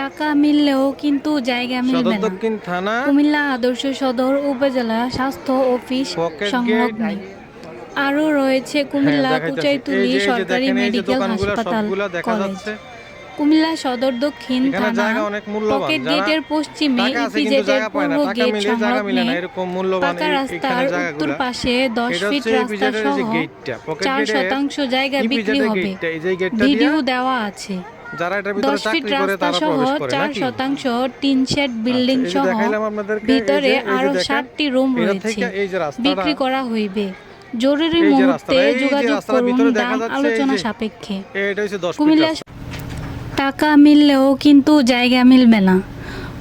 টাকা মিললেও কিন্তু জায়গা মিলবে না। দক্ষিণ থানা কুমিল্লা আদর্শ সদর উপজেলা স্বাস্থ্য অফিস সংলগ্ন। আরও রয়েছে কুমিল্লা কুচাইতুলি সরকারি মেডিকেল হাসপাতাল কলেজ। কুমিল্লা সদর দক্ষিণ থানা পকেট গেটের পশ্চিমে ইপিজেডের পূর্ব গেট সংলগ্নে পাকা রাস্তার উত্তর পাশে 10 ফিট রাস্তা সহ 4% জায়গা বিক্রি হবে। ভিডিও দেওয়া আছে। 10 ফিট রাস্তা সহ 4% টিন শেড বিল্ডিং সহ ভিতরে আরো 7টি রুম রয়েছে, বিক্রি করা হইবে। জরুরি মুহূর্তে যোগাযোগ করুন, দাম আলোচনা সাপেক্ষে। কুমিল্লা টাকা মিললেও কিন্তু জায়গা মিলবে না।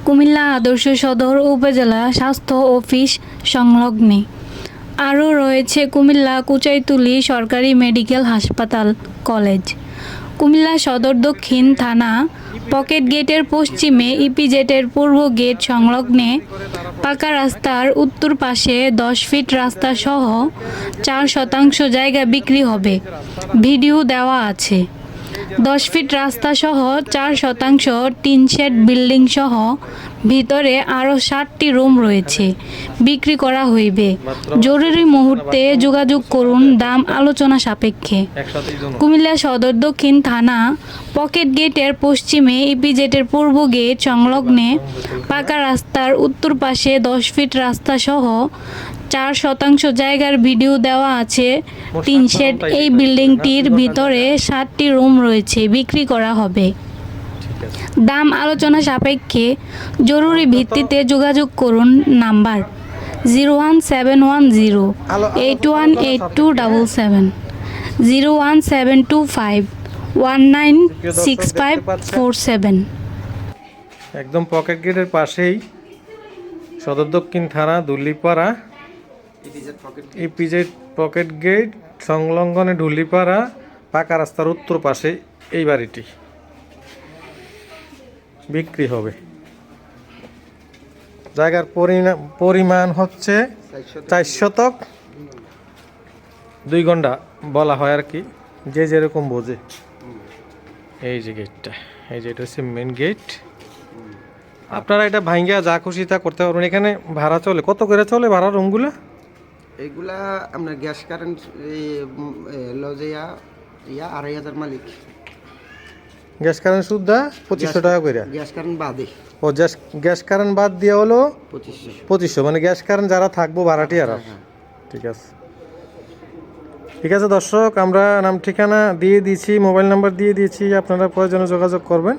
কুমিল্লা আদর্শ সদর উপজেলা স্বাস্থ্য অফিস সংলগ্নে। আরও রয়েছে কুমিল্লা কুচাইতুলি সরকারি মেডিকেল হাসপাতাল কলেজ। কুমিল্লা সদর দক্ষিণ থানা পকেট গেটের পশ্চিমে ইপিজেডের পূর্ব গেট সংলগ্নে পাকা রাস্তার উত্তর পাশে 10 ফিট রাস্তা সহ 4% জায়গা বিক্রি হবে। ভিডিও দেওয়া আছে। 10 ফিট রাস্তা সহ 4% টিন শেড বিল্ডিং সহ ভিতরে আরও 7টি রুম রয়েছে, বিক্রি করা হইবে। জরুরি মুহূর্তে যোগাযোগ করুন, দাম আলোচনা সাপেক্ষে। কুমিল্লা সদর দক্ষিণ থানা পকেট গেটের পশ্চিমে ইপিজেডের পূর্ব গেট সংলগ্নে পাকা রাস্তার উত্তর পাশে 10 ফিট রাস্তা সহ 4% জায়গার ভিডিও দেওয়া আছে। টিন শেড এই বিল্ডিংটির ভিতরে 7টি রুম রয়েছে, বিক্রি করা হবে। দাম আলোচনা সাপেক্ষে। জরুরি ভিত্তিতে যোগাযোগ করুন। নাম্বার 01710 818277 01725 196547। একদম পকেট গেটের পাশেই সদর দক্ষিণ থানা দুল্লিপাড়া ইপিজেড পকেট গেট সংলগ্নে ঢুলিপাড়া পাকা রাস্তার উত্তর পাশে এই বাড়িটি বিক্রি হবে। জায়গার পরিমাণ হচ্ছে 4 শতক, 2 ঘন্টা বলা হয় আর কি, যে যেরকম বোঝে। এই যে গেটটা, এই যে এটা হচ্ছে মেন গেট। আপনারা এটা ভাঙ্গিয়া যা খুশি তা করতে পারবেন। এখানে ভাড়া চলে কত করে চলে ভাড়া রুমগুলো? এইগুলা আপনার গ্যাস কারেন্ট লজেয়া 2500 মালিক। গ্যাস কারেন্ট সুদ্ধা 2500 টাকা করে। গ্যাস কারেন্ট বাদে। ও গ্যাস কারেন্ট বাদ দিয়ে হলো 2500। মানে গ্যাস কারেন্ট যারা থাকবো ভাড়াটি আর। ঠিক আছে, ঠিক আছে দর্শক, আমরা নাম ঠিকানা দিয়ে দিয়েছি, মোবাইল নাম্বার দিয়ে দিয়েছি, আপনারা প্রয়োজনে যোগাযোগ করবেন।